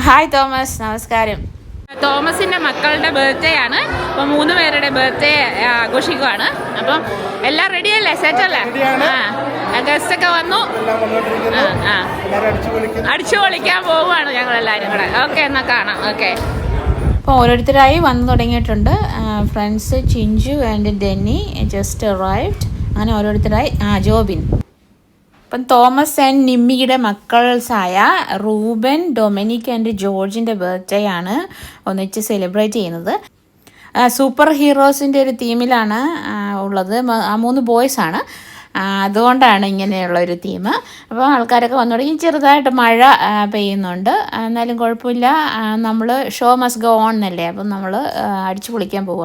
Hi Thomas, നമസ്കാരം. തോമസിൻ്റെ മക്കളുടെ ബർത്ത്ഡേ ആണ്. അപ്പോൾ 3 പേരുടെ ബർത്ത്ഡേ ആഘോഷിക്കുവാണ്. അപ്പം എല്ലാം റെഡിയല്ലേ, സെറ്റല്ലേ? ഗസ്റ്റൊക്കെ വന്നു, അടിച്ചു പൊളിക്കാൻ പോവുകയാണ് ഞങ്ങളെല്ലാവരും കൂടെ. ഓക്കെ, എന്നാൽ കാണാം. ഓക്കെ, അപ്പോൾ ഓരോരുത്തരായി വന്നു തുടങ്ങിയിട്ടുണ്ട്. Friends Chinchu and Denny just arrived. അങ്ങനെ ഓരോരുത്തരായി. ജോബിൻ. അപ്പം തോമസ് ആൻഡ് നിമ്മിയുടെ മക്കൾസായ റൂബൻ, ഡൊമിനിക് ആൻഡ് ജോർജിൻ്റെ ബർത്ത്ഡേ ആണ് ഒന്നിച്ച് സെലിബ്രേറ്റ് ചെയ്യുന്നത്. സൂപ്പർ ഹീറോസിൻ്റെ ഒരു തീമിലാണ് ഉള്ളത്. 3 ബോയ്സാണ്, അതുകൊണ്ടാണ് ഇങ്ങനെയുള്ളൊരു തീം. അപ്പോൾ ആൾക്കാരൊക്കെ വന്നു തുടങ്ങി. ചെറുതായിട്ട് മഴ പെയ്യുന്നുണ്ട്, എന്നാലും കുഴപ്പമില്ല. നമ്മൾ ഷോ മസ്റ്റ് ഗോ ഓൺ എന്നല്ലേ, അപ്പം നമ്മൾ അടിച്ചു പൊളിക്കാൻ പോവുക.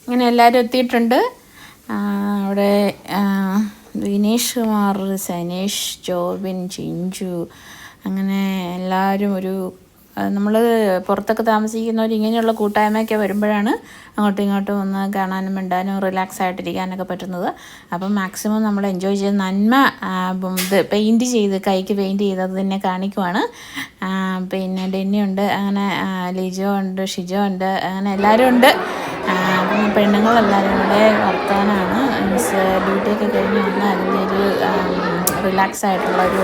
അങ്ങനെ എല്ലാവരും എത്തിയിട്ടുണ്ട്. അവിടെ വിനേഷ് കുമാർ, സനേഷ്, ജോബിൻ, ചിഞ്ചു, അങ്ങനെ എല്ലാവരും നമ്മൾ പുറത്തൊക്കെ താമസിക്കുന്നവർ ഇങ്ങനെയുള്ള കൂട്ടായ്മയൊക്കെ വരുമ്പോഴാണ് അങ്ങോട്ടും ഇങ്ങോട്ടും ഒന്ന് കാണാനും മിണ്ടാനും റിലാക്സ് ആയിട്ടിരിക്കാനൊക്കെ പറ്റുന്നത്. അപ്പം മാക്സിമം നമ്മൾ എൻജോയ് ചെയ്ത് നന്മ പെയിൻറ്റ് ചെയ്ത് കൈക്ക് പെയിൻറ്റ് ചെയ്തത് തന്നെ കാണിക്കുവാണ്. പിന്നെ ഡെന്നി ഉണ്ട്, അങ്ങനെ ലിജോ ഉണ്ട്, ഷിജോ ഉണ്ട്, അങ്ങനെ എല്ലാവരും ഉണ്ട്. പെണ്ണുങ്ങളെല്ലാവരും കൂടെ വർത്താനാണ്. മീൻസ് ഡ്യൂട്ടിയൊക്കെ കഴിഞ്ഞ് വന്ന് അതിൻ്റെ ഒരു റിലാക്സ് ആയിട്ടുള്ളൊരു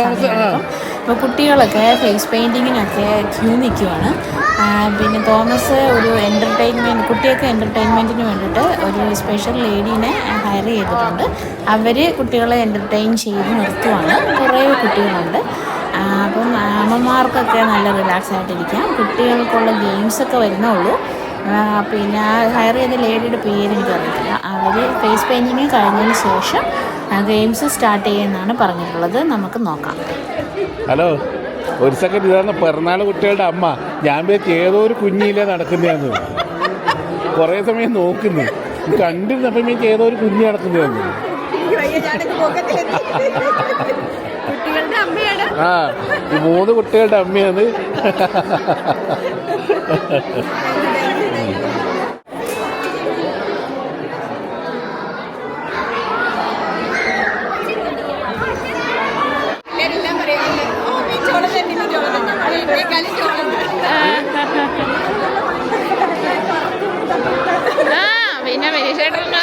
സമയം. അപ്പോൾ കുട്ടികളൊക്കെ ഫേസ് പെയിൻറ്റിങ്ങിനൊക്കെ ക്യൂ നിൽക്കുവാണ്. പിന്നെ തോമസ് ഒരു കുട്ടിയൊക്കെ എൻ്റർടൈൻമെൻറ്റിന് വേണ്ടിയിട്ട് ഒരു സ്പെഷ്യൽ ലേഡീനെ ഹയർ ചെയ്തിട്ടുണ്ട്. അവർ കുട്ടികളെ എൻ്റർടൈൻ ചെയ്ത് നിർത്തുവാണ്. കുറേ കുട്ടികളുണ്ട്. അപ്പം അമ്മമാർക്കൊക്കെ നല്ല റിലാക്സ് ആയിട്ടിരിക്കാം. കുട്ടികൾക്കുള്ള ഗെയിംസൊക്കെ വരുന്നുള്ളൂ. പിന്നെ ഹയർ ചെയ്ത ലേഡിയുടെ പേര് എനിക്ക് അറിയത്തില്ല. അവർ ഫേസ് പെയിൻറ്റിങ് കഴിഞ്ഞതിന് ശേഷം ഗെയിംസ് സ്റ്റാർട്ട് ചെയ്യുമെന്നാണ് പറഞ്ഞിട്ടുള്ളത്. നമുക്ക് നോക്കാം. ഹലോ, ഒരു സെക്കൻഡ്. ഇതാണ് പിറന്നാൾ കുട്ടികളുടെ അമ്മ. ഞാൻ പേർക്ക് ഏതോ ഒരു കുഞ്ഞില്ലേ നടക്കുന്നതെന്ന് കുറേ സമയം നോക്കുന്നു. കണ്ടിരുന്നപ്പം എനിക്ക് ഏതോ ഒരു കുഞ്ഞ് നടക്കുന്നതെന്ന്. ഈ 3 കുട്ടികളുടെ അമ്മയാണ്. പിന്നെ വിനീഷേട്ടനുണ്ട്.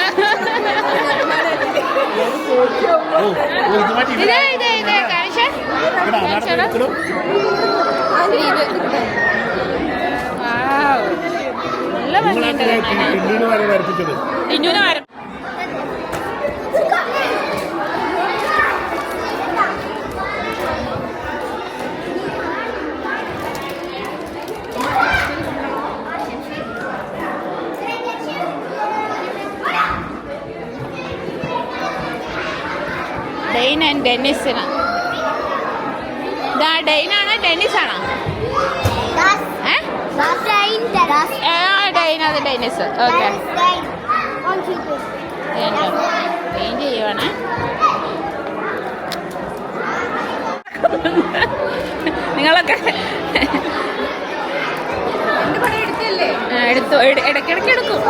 നല്ല ഭംഗിയുണ്ട്. ഇന്നൂന് വരും. ഡെയ്ൻ ആൻഡ് ഡെന്നിസിന്. ഡെയ്നാണോ ഡെന്നിസാണോ? ഡെയ്ൻ, അത് ഡെന്നിസ്. ഓക്കെ, ഡെയ്ൻ ചെയ്യുവാണ്. നിങ്ങളൊക്കെ എടുത്തു, ഇടയ്ക്കിടയ്ക്ക് എടുക്കും.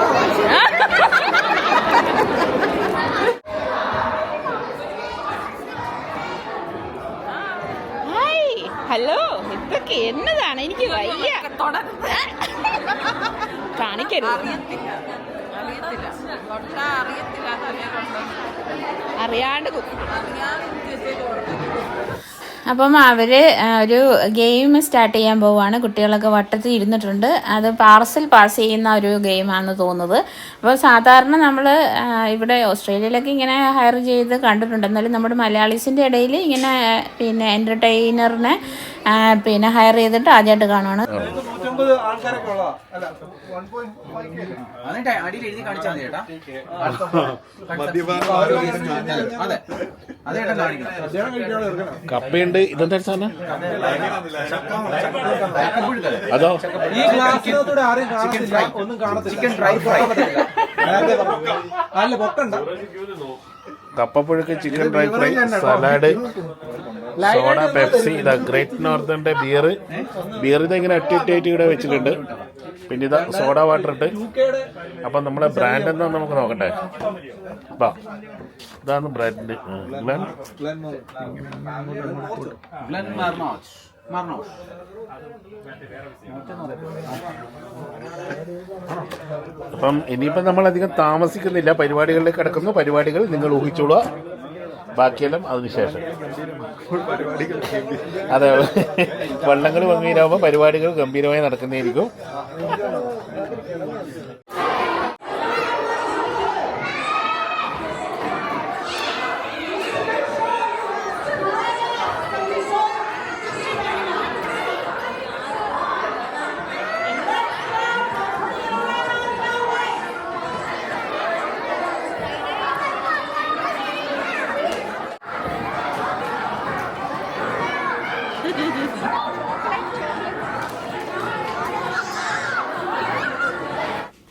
ഹലോ, ഇതൊക്കെ എന്നതാണ്? എനിക്ക് വയ്യ, കാണിക്കരുത്. അറിയാണ്ട്. അപ്പം അവർ ഒരു ഗെയിം സ്റ്റാർട്ട് ചെയ്യാൻ പോവുകയാണ്. കുട്ടികളൊക്കെ വട്ടത്തിൽ ഇരുന്നിട്ടുണ്ട്. അത് പാർസൽ പാസ് ചെയ്യുന്ന ഒരു ഗെയിമാണെന്ന് തോന്നുന്നത്. അപ്പോൾ സാധാരണ നമ്മൾ ഇവിടെ ഓസ്ട്രേലിയയിലൊക്കെ ഇങ്ങനെ ഹയർ ചെയ്ത് കണ്ടിട്ടുണ്ട്. എന്നാലും നമ്മുടെ മലയാളീസിൻ്റെ ഇടയിൽ ഇങ്ങനെ പിന്നെ എൻ്റർടൈനറിനെ പിന്നെ ഹയർ ചെയ്തിട്ട് ആദ്യമായിട്ട് കാണുവാണ്. കപ്പയുണ്ട്. ഇതെന്താ സാധനം? അതോ കപ്പപ്പുഴുക്ക്, chicken dry fry, salad, soda, Pepsi, ഇതാ ഗ്രേറ്റ് നോർത്തേണിന്റെ ബിയർ ഇത് ഇങ്ങനെ അട്ടിട്ടായിട്ട് ഇവിടെ വെച്ചിട്ടുണ്ട്. പിന്നെ ഇതാ സോഡ വാട്ടർ ഇട്ട്. അപ്പം നമ്മുടെ ബ്രാൻഡ് എന്താന്ന് നമുക്ക് നോക്കട്ടെ. ഇതാണ് ബ്രാൻഡ്. അപ്പം ഇനിയിപ്പം നമ്മളധികം താമസിക്കുന്നില്ല, പരിപാടികളിലേക്ക് കിടക്കുന്നു. പരിപാടികൾ നിങ്ങൾ ഊഹിച്ചോളുക, ബാക്കിയെല്ലാം അതിനുശേഷം. അതെ, വള്ളങ്ങൾ ഗംഭീരമാകുമ്പോൾ പരിപാടികൾ ഗംഭീരമായി നടക്കുന്നതായിരിക്കും.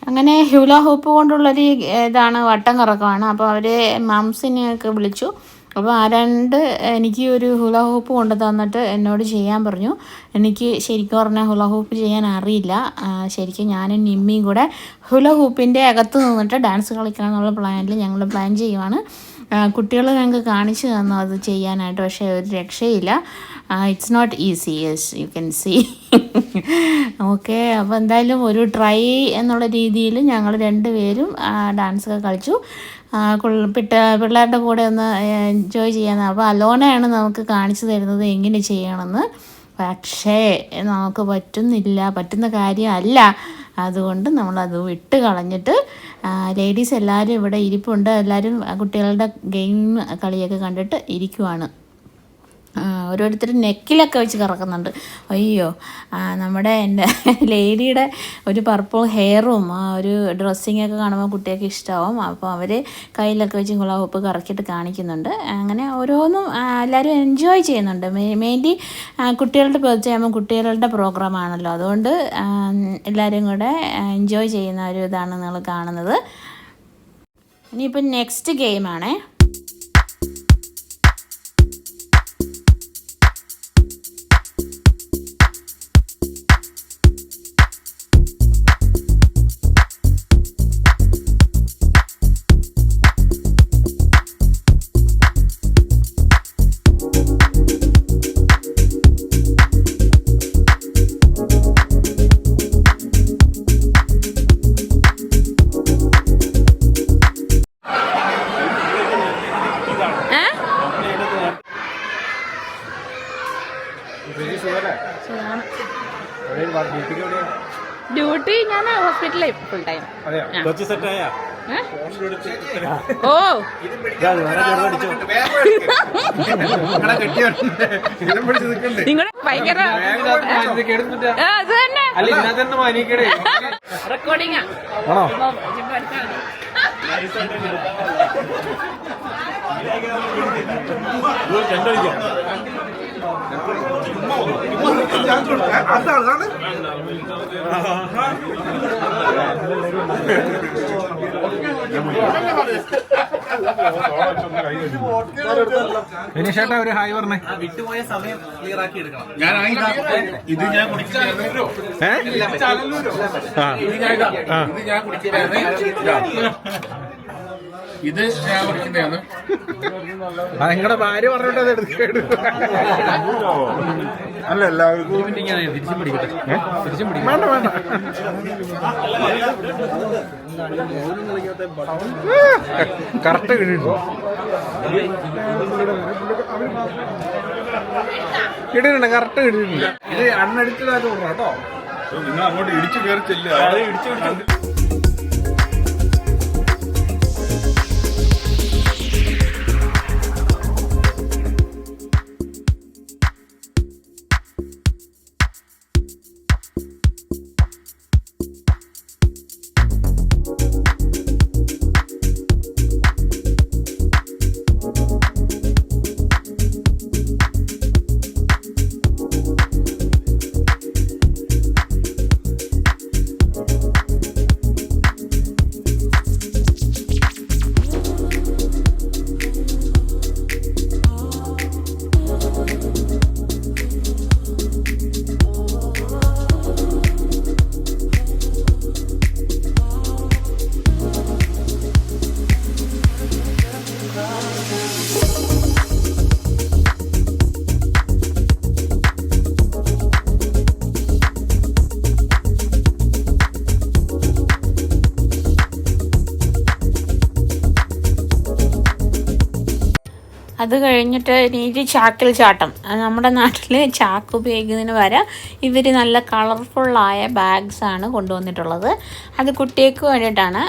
അങ്ങനെ ഹ്യൂല ഹൂപ്പ് കൊണ്ടുള്ളൊരു ഇതാണ്, വട്ടം കറക്കമാണ്. അപ്പോൾ അവർ മംസിനെയൊക്കെ വിളിച്ചു. അപ്പോൾ എനിക്ക് ഒരു ഹുല ഹൂപ്പ് കൊണ്ട് തന്നിട്ട് എന്നോട് ചെയ്യാൻ പറഞ്ഞു. എനിക്ക് ശരിക്കും പറഞ്ഞാൽ ഹുല ഹൂപ്പ് ചെയ്യാൻ അറിയില്ല. ശരിക്കും ഞാനും നിമ്മിയും കൂടെ ഹുല ഹൂപ്പിൻ്റെ അകത്ത് നിന്നിട്ട് ഡാൻസ് കളിക്കണം എന്നുള്ള പ്ലാനിൽ ഞങ്ങൾ പ്ലാൻ ചെയ്യുവാണ്. കുട്ടികൾ ഞങ്ങൾക്ക് കാണിച്ചു തന്നു അത് ചെയ്യാനായിട്ട്. പക്ഷേ ഒരു രക്ഷയില്ല. It's not easy, yes you can see. Okay, അപ്പോൾ എന്തായാലും ഒരു ട്രൈ എന്നുള്ള രീതിയിൽ ഞങ്ങൾ രണ്ടുപേരും ഡാൻസൊക്കെ കളിച്ചു. പിള്ളേരുടെ കൂടെ ഒന്ന് എൻജോയ് ചെയ്യാൻ. അപ്പോൾ അലോണയാണ് നമുക്ക് കാണിച്ചു തരുന്നത് എങ്ങനെ ചെയ്യണമെന്ന്. പക്ഷേ നമുക്ക് പറ്റുന്ന കാര്യമല്ല. അതുകൊണ്ട് നമ്മളത് വിട്ട് കളഞ്ഞിട്ട് ലേഡീസ് എല്ലാവരും ഇവിടെ ഇരിപ്പുണ്ട്. എല്ലാവരും കുട്ടികളുടെ ഗെയിം കളിയൊക്കെ കണ്ടിട്ട് ഇരിക്കുവാണ്. ഓരോരുത്തർ നെക്കിലൊക്കെ വെച്ച് കറക്കുന്നുണ്ട്. അയ്യോ, എൻ്റെ ലേഡിയുടെ ഒരു പർപ്പിൾ ഹെയറും ഒരു ഡ്രസ്സിങ്ങൊക്കെ കാണുമ്പോൾ കുട്ടികൾക്ക് ഇഷ്ടമാവും. അപ്പോൾ അവർ കയ്യിലൊക്കെ വെച്ച് ഹുള ഹൂപ്പ് കറക്കിയിട്ട് കാണിക്കുന്നുണ്ട്. അങ്ങനെ ഓരോന്നും എല്ലാവരും എൻജോയ് ചെയ്യുന്നുണ്ട്. മെയിൻലി കുട്ടികളുടെ ബർത്ത്ഡേ ആകുമ്പോൾ കുട്ടികളുടെ പ്രോഗ്രാമാണല്ലോ, അതുകൊണ്ട് എല്ലാവരും കൂടെ എൻജോയ് ചെയ്യുന്ന ഒരു ഇതാണ് നിങ്ങൾ കാണുന്നത്. ഇനിയിപ്പോൾ നെക്സ്റ്റ് ഗെയിമാണേ. ഡ്യൂട്ടി ഞാൻ ഹോസ്പിറ്റലിൽ ഫുൾ ടൈം. ഓ, നിങ്ങളുടെ ഭയങ്കര അത് തന്നെ റെക്കോർഡിംഗാ. വിനീഷേട്ടാ ഒരു ഹായ് പറഞ്ഞേ. വിട്ടുപോയ സമയം ക്ലിയർ ആക്കി എടുക്കണം. ഇത് ഞാൻ കുടിച്ചിട്ടായിരുന്നു. ഇത് ഞാൻ കുടിക്കുന്നതാണ്. നിങ്ങളുടെ ഭാര്യ പറഞ്ഞിട്ട് അത് അല്ല, എല്ലാവർക്കും തിരിച്ചും പിടിക്കട്ടെ. വേണ്ട വേണ്ട, കറക്റ്റ് കിട്ടിയിട്ടുണ്ട്. കറക്റ്റ് കിട്ടിയിട്ടുണ്ട്. ഇത് അണ്ണടിച്ചതായിട്ട് പറഞ്ഞു കേട്ടോ. നിങ്ങൾ അങ്ങോട്ട് ഇടിച്ചു കയറി ചെല്ലുക. അത് കഴിഞ്ഞിട്ട് ഇനി ചാക്കിൽ ചാട്ടം. നമ്മുടെ നാട്ടിൽ ചാക്ക് ഉപയോഗിക്കുന്നതിന് പകരം ഇവർ നല്ല കളർഫുള്ളായ ബാഗ്സാണ് കൊണ്ടുവന്നിട്ടുള്ളത്. അത് കുട്ടികൾക്ക് വേണ്ടിയിട്ടാണ്.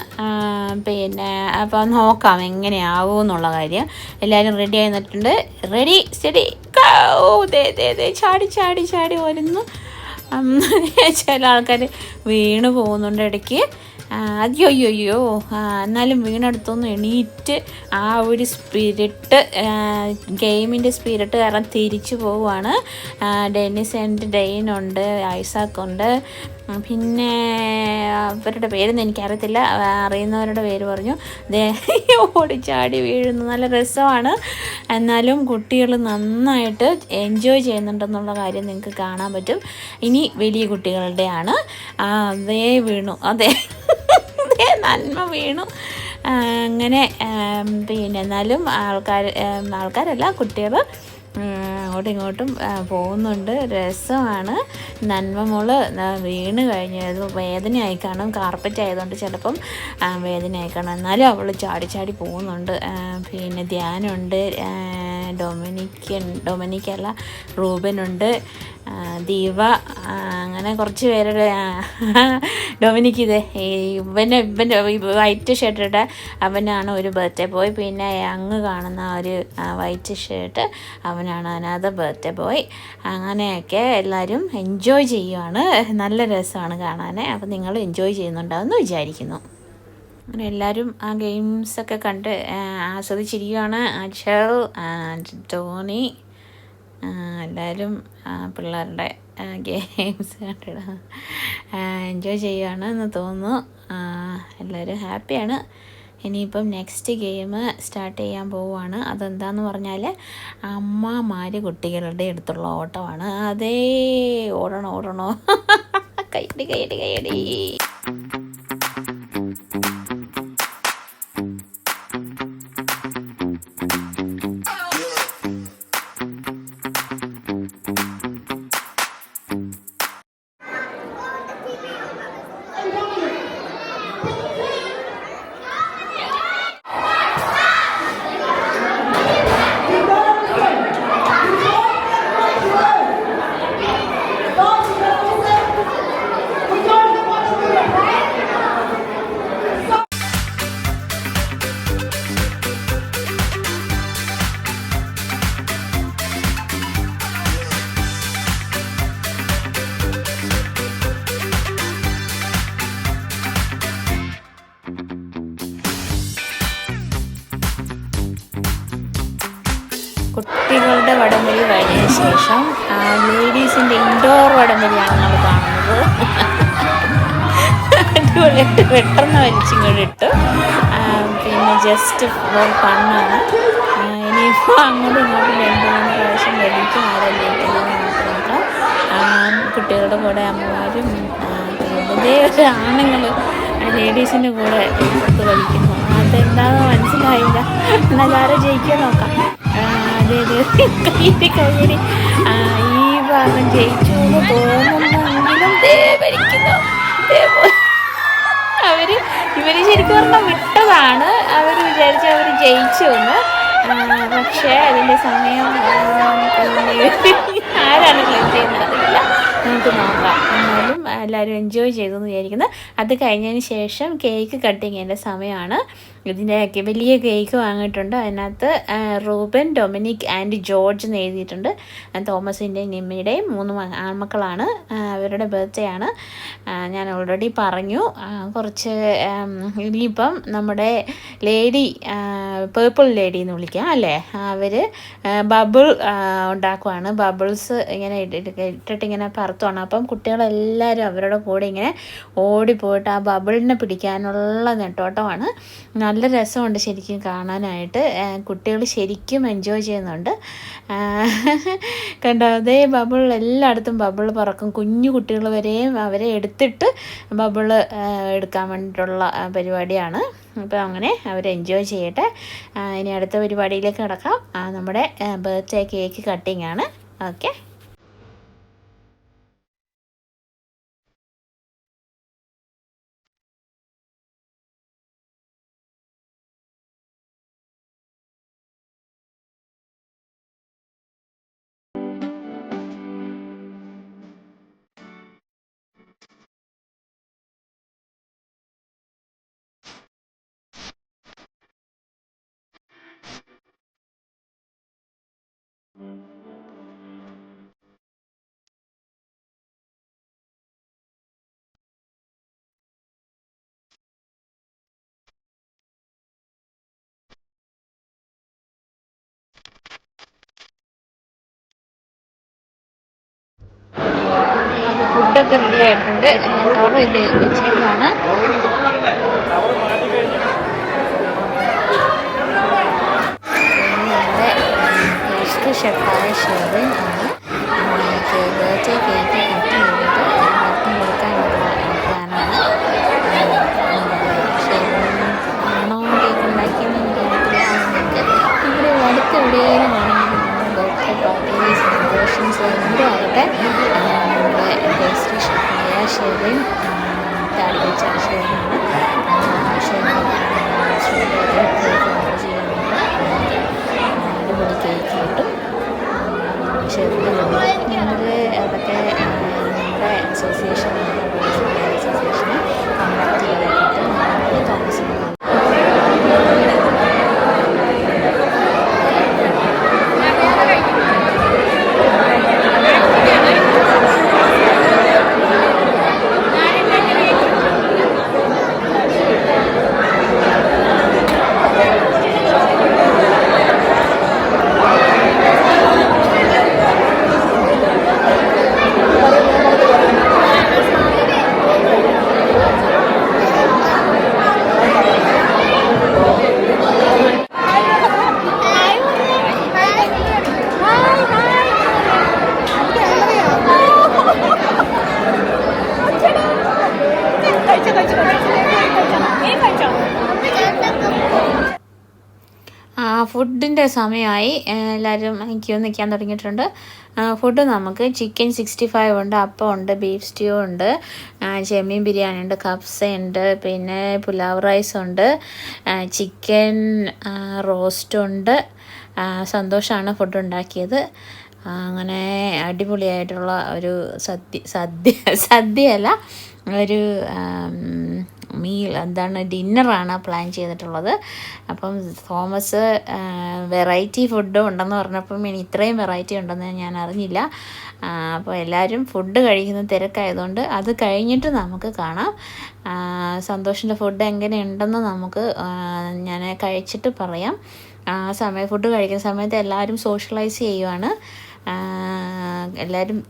പിന്നെ അപ്പോൾ നോക്കാം എങ്ങനെയാവും എന്നുള്ള കാര്യം. എല്ലാവരും റെഡി ആയി നിന്നിട്ടുണ്ട്. റെഡി സ്റ്റഡി ഓ ദേ ചാടി ചാടി ചാടി വരുന്നു. ചില ആൾക്കാർ വീണ് പോകുന്നുണ്ട് ഇടയ്ക്ക്. അയ്യോ അയ്യോ അയ്യോ, എന്നാലും വീണെടുത്തൊന്ന് എണീറ്റ് ആ ഒരു സ്പിരിറ്റ്, ഗെയിമിൻ്റെ സ്പിരിറ്റ് കാരണം തിരിച്ചു പോവുകയാണ്. ഡെന്നിസ് ആൻഡ് ഡെയിനുണ്ട്, ഐസാക്കുണ്ട്, പിന്നെ അവരുടെ പേരൊന്നും എനിക്കറിയത്തില്ല, അറിയുന്നവരുടെ പേര് പറഞ്ഞു. ഓടിച്ചാടി വീഴുന്നു. നല്ല രസമാണ്. എന്നാലും കുട്ടികൾ നന്നായിട്ട് എൻജോയ് ചെയ്യുന്നുണ്ടെന്നുള്ള കാര്യം നിങ്ങൾക്ക് കാണാൻ പറ്റും. ഇനി വലിയ കുട്ടികളുടെയാണ്. അതേ വീണു, അതെ നന്മ വീണു. അങ്ങനെ പിന്നെ എന്നാലും ആൾക്കാരല്ല, കുട്ടികൾ അങ്ങോട്ടും ഇങ്ങോട്ടും പോകുന്നുണ്ട്. രസമാണ്. നന്മ മോള് വീണ് കഴിഞ്ഞത് വേദനയായി കാണും. കാർപ്പറ്റ് ആയതുകൊണ്ട് ചിലപ്പം വേദനയായി കാണും. എന്നാലും അവൾ ചാടി ചാടി പോകുന്നുണ്ട്. പിന്നെ ധ്യാനുണ്ട്, ഡൊമിനിക്കല്ല റൂബനുണ്ട്, ദീപ, അങ്ങനെ കുറച്ച് പേരുടെ. ഡൊമിനിക്ക് ഇതേ ഇവൻ്റെ വൈറ്റ് ഷർട്ടിട്ട അവനാണ് ഒരു ബർത്ത്ഡേ ബോയ്. പിന്നെ അങ്ങ് കാണുന്ന ഒരു വൈറ്റ് ഷർട്ട് അവനാണ് അനാഥ ബർത്ത്ഡേ ബോയ്. അങ്ങനെയൊക്കെ എല്ലാവരും എൻജോയ് ചെയ്യുവാണ്. നല്ല രസമാണ് കാണാൻ. അപ്പം നിങ്ങൾ എൻജോയ് ചെയ്യുന്നുണ്ടാവുമെന്ന് വിചാരിക്കുന്നു. അങ്ങനെ എല്ലാവരും ആ ഗെയിംസൊക്കെ കണ്ട് ആസ്വദിച്ചിരിക്കുകയാണ്. അക്ഷൽ, ടോണി, എല്ലാവരും പിള്ളേരുടെ ഗെയിംസ് കണ്ടിട എൻജോയ് ചെയ്യുകയാണ് എന്ന് തോന്നുന്നു. എല്ലാവരും ഹാപ്പിയാണ്. ഇനിയിപ്പം നെക്സ്റ്റ് ഗെയിം സ്റ്റാർട്ട് ചെയ്യാൻ പോവുകയാണ്. അതെന്താണെന്ന് പറഞ്ഞാൽ അമ്മമാർ കുട്ടികളുടെ അടുത്തുള്ള ഓട്ടമാണ്. അതേ ഓടണോ കൈയടി. കുട്ടികളുടെ വടംവലി കഴിഞ്ഞതിന് ശേഷം ലേഡീസിൻ്റെ ഇൻഡോർ വടംവലിയാണ് നമ്മൾ കാണുന്നത്. അടിപൊളിയായിട്ട് പെട്ടെന്ന് വലിച്ചിങ്ങോട്ടിട്ട്, പിന്നെ ജസ്റ്റ് ഫോർ ഫണ്ണാണ്. ഇനിയിപ്പോൾ അങ്ങോട്ടും ഇങ്ങോട്ടും 2-3 പ്രാവശ്യം വലിക്കും. ആരല്ലേ നോക്കാം. കുട്ടികളുടെ കൂടെ അമ്മമാരും ഇതേ ഒരു ആണുങ്ങൾ ലേഡീസിൻ്റെ കൂടെ എടുത്ത് വലിക്കുന്നു. അതെന്താണെന്ന് മനസ്സിലായില്ല. എന്നാലും ജയിക്കാൻ നോക്കാം. അതെ കയ്യടി. ഈ ഭാഗം ജയിച്ചു എന്ന് തോന്നുന്നെങ്കിലും ഭരിക്കുന്നു. ഇവർ ശരിക്കും പറഞ്ഞാൽ വിട്ടതാണ്. അവർ വിചാരിച്ചു അവർ ജയിച്ചു എന്ന്. പക്ഷേ അതിൻ്റെ സമയം ആരാണ് ക്ലെയിം ചെയ്യുന്നതറിയില്ല. നമുക്ക് നോക്കാം. എന്നാലും എല്ലാവരും എൻജോയ് ചെയ്തെന്ന് വിചാരിക്കുന്നത്. അത് കഴിഞ്ഞതിന് ശേഷം കേക്ക് കട്ടിങ്ങിൻ്റെ സമയമാണ്. ഇതിൻ്റെ വലിയ കേക്ക് വാങ്ങിയിട്ടുണ്ട്. അതിനകത്ത് റൂബൻ, ഡൊമിനിക് ആൻഡ് ജോർജ് എന്ന് എഴുതിയിട്ടുണ്ട്. തോമസിൻ്റെയും നിമ്മിയുടെയും 3 ആൺമക്കളാണ്. അവരുടെ ബർത്ത്ഡേ ആണ്. ഞാൻ ഓൾറെഡി പറഞ്ഞു. കുറച്ച് ഇനിയിപ്പം നമ്മുടെ ലേഡി, പേർപ്പിൾ ലേഡി എന്ന് വിളിക്കാം അല്ലേ, അവർ ബബിൾ ഉണ്ടാക്കുവാണ്. ബബിൾസ് ഇങ്ങനെ ഇട്ടിട്ട് ഇങ്ങനെ പറത്തുവാണ്. അപ്പം കുട്ടികളെല്ലാവരും അവരുടെ കൂടെ ഇങ്ങനെ ഓടിപ്പോയിട്ട് ആ ബബിളിനെ പിടിക്കാനുള്ള നെട്ടോട്ടമാണ്. നല്ല രസമുണ്ട് ശരിക്കും കാണാനായിട്ട്. കുട്ടികൾ ശരിക്കും എൻജോയ് ചെയ്യുന്നുണ്ട്. കണ്ടോ, അതേ ബബിൾ എല്ലായിടത്തും ബബിൾ പറക്കും. കുഞ്ഞു കുട്ടികൾ വരെയും അവരെ എടുത്തിട്ട് ബബിൾ എടുക്കാൻ വേണ്ടിയിട്ടുള്ള പരിപാടിയാണ്. അപ്പോൾ അങ്ങനെ അവർ എൻജോയ് ചെയ്യട്ടെ. ഇനി അടുത്ത പരിപാടിയിലേക്ക് കിടക്കാം. നമ്മുടെ ബർത്ത്ഡേ കേക്ക് കട്ടിംഗ് ആണ്. ഓക്കെ. ഫുഡൊക്കെ റെഡി ആയിട്ടുണ്ട്. കവർ ഇത് വെച്ചേക്കാണ്. നമ്മുടെ ഗസ്റ്റ് ഷെഫായ ഷെറിൻ ആണ് ബർത്ത്ഡേ കേക്ക് കട്ട് ചെയ്തിട്ട് എല്ലാവർക്കും കൊടുക്കാനുള്ള പ്ലാനാണ്. ഷെറിൻ ആണോ കേക്ക് ഉണ്ടാക്കിയെന്ന് എനിക്കറിയില്ല. ഇവിടെ അടുത്ത് എവിടെയെങ്കിലും ആണെങ്കിലും ബർത്ത്ഡേ പാർട്ടി സെലിബ്രേഷൻസ് എന്തും ആകട്ടെ നമ്മുടെ ഗസ്റ്റ് ഷെഫായ ഷെറിൻ താല്പര്യ ഷെറിനാണ്. അടിപൊളി കേക്ക് കിട്ടും. ഷെറിൻ്റെ ഞങ്ങൾ അതൊക്കെ നമ്മുടെ അസോസിയേഷൻ അസോസിയേഷനെ കോൺടാക്ട് ചെയ്തിട്ട് നമ്മൾ താമസിക്കുന്നത്. ഫുഡിൻ്റെ സമയമായി. എല്ലാവരും ക്യൂ നിൽക്കാൻ തുടങ്ങിയിട്ടുണ്ട്. ഫുഡ് നമുക്ക് ചിക്കൻ 65 ഉണ്ട്, അപ്പം ഉണ്ട്, ബീഫ് സ്റ്റ്യൂ ഉണ്ട്, ചെമ്മീൻ ബിരിയാണി ഉണ്ട്, കപ്സ ഉണ്ട്, പിന്നെ പുലാവ് റൈസ് ഉണ്ട്, ചിക്കൻ റോസ്റ്റ് ഉണ്ട്. സന്തോഷമാണ് ഫുഡ് ഉണ്ടാക്കിയത്. അങ്ങനെ അടിപൊളിയായിട്ടുള്ള ഒരു സദ്യയല്ല, ഒരു മീൽ എന്താണ് ഡിന്നറാണ് പ്ലാൻ ചെയ്തിട്ടുള്ളത്. അപ്പം തോമസ് വെറൈറ്റി ഫുഡും ഉണ്ടെന്ന് പറഞ്ഞപ്പം ഇത്രയും വെറൈറ്റി ഉണ്ടെന്ന് ഞാൻ അറിഞ്ഞില്ല. അപ്പോൾ എല്ലാവരും ഫുഡ് കഴിക്കുന്ന തിരക്കായതുകൊണ്ട് അത് കഴിഞ്ഞിട്ട് നമുക്ക് കാണാം. സന്തോഷിൻ്റെ ഫുഡ് എങ്ങനെയുണ്ടെന്ന് നമുക്ക് ഞാൻ കഴിച്ചിട്ട് പറയാം. ഫുഡ് കഴിക്കുന്ന സമയത്ത് എല്ലാവരും സോഷ്യലൈസ് ചെയ്യുവാണ്. എല്ലാവരും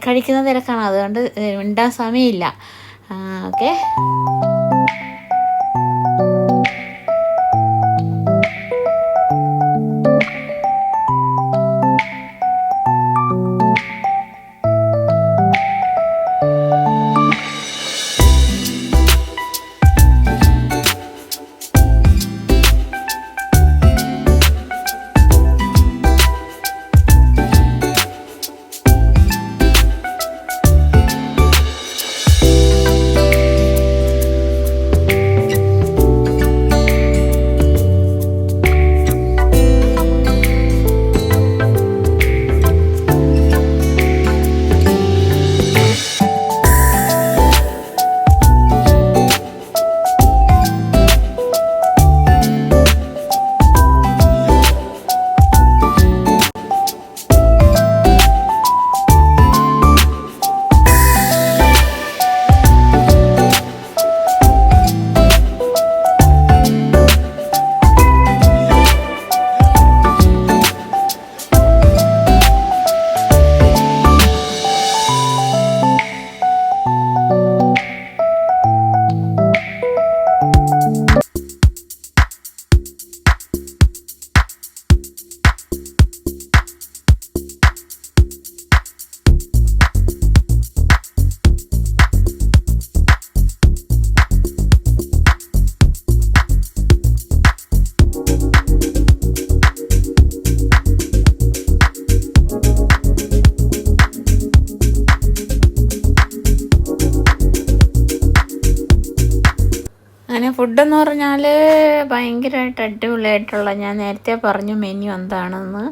കഴിക്കുന്ന തിരക്കാണ്, അതുകൊണ്ട് മിണ്ടാൻ സമയമില്ല. ഓക്കെ. ഫുഡെന്ന് പറഞ്ഞാൽ ഭയങ്കരമായിട്ട് അടിപൊളിയായിട്ടുള്ള, ഞാൻ നേരത്തെ പറഞ്ഞു മെനു എന്താണെന്ന്.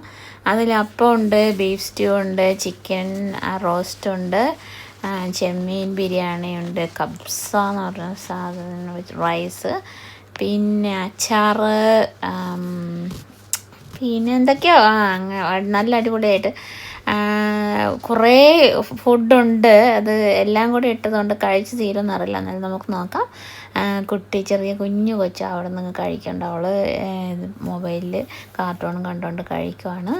അതിൽ അപ്പം ഉണ്ട്, ബീഫ് സ്റ്റ്യൂ ഉണ്ട്, ചിക്കൻ റോസ്റ്റ് ഉണ്ട്, ചെമ്മീൻ ബിരിയാണി ഉണ്ട്, കബ്സ എന്ന് പറഞ്ഞ സാധനം, റൈസ്, പിന്നെ അച്ചാറ്, പിന്നെ എന്തൊക്കെയോ നല്ല അടിപൊളിയായിട്ട് കുറേ ഫുഡുണ്ട്. അത് എല്ലാം കൂടി ഇട്ടതുകൊണ്ട് കഴിച്ച് തീരുമെന്നറിയില്ല, എന്നാലും നമുക്ക് നോക്കാം. കുട്ടി ചെറിയ കുഞ്ഞു കൊച്ച് അവിടെ നിന്ന് കഴിക്കണ്ട, അവൾ മൊബൈലിൽ കാർട്ടൂണും കണ്ടുകൊണ്ട് കഴിക്കുവാണ്.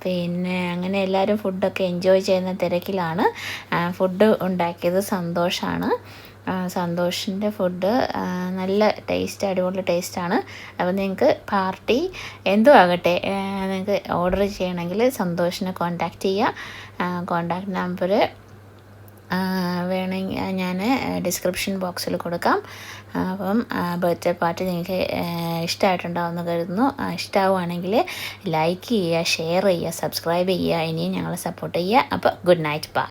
പിന്നെ അങ്ങനെ എല്ലാവരും ഫുഡൊക്കെ എൻജോയ് ചെയ്യുന്ന തിരക്കിലാണ്. ഫുഡ് ഉണ്ടാക്കിയത് സന്തോഷമാണ്. സന്തോഷിൻ്റെ ഫുഡ് നല്ല ടേസ്റ്റ്, അടിപൊളി ടേസ്റ്റാണ്. അപ്പോൾ നിങ്ങൾക്ക് പാർട്ടി എന്തോ ആകട്ടെ നിങ്ങൾക്ക് ഓർഡർ ചെയ്യണമെങ്കിൽ സന്തോഷിനെ കോൺടാക്റ്റ് ചെയ്യുക. കോൺടാക്റ്റ് നമ്പർ വേണമെങ്കിൽ ഞാൻ ഡിസ്ക്രിപ്ഷൻ ബോക്സിൽ കൊടുക്കാം. അപ്പം ബർത്ത്ഡേ പാർട്ടി നിങ്ങൾക്ക് ഇഷ്ടമായിട്ടുണ്ടാവുമെന്ന് കരുതുന്നു. ഇഷ്ടമാവുകയാണെങ്കിൽ ലൈക്ക് ചെയ്യുക, ഷെയർ ചെയ്യുക, സബ്സ്ക്രൈബ് ചെയ്യുക, ഇനിയും ഞങ്ങളെ സപ്പോർട്ട് ചെയ്യുക. അപ്പോൾ ഗുഡ് നൈറ്റ്, ബൈ.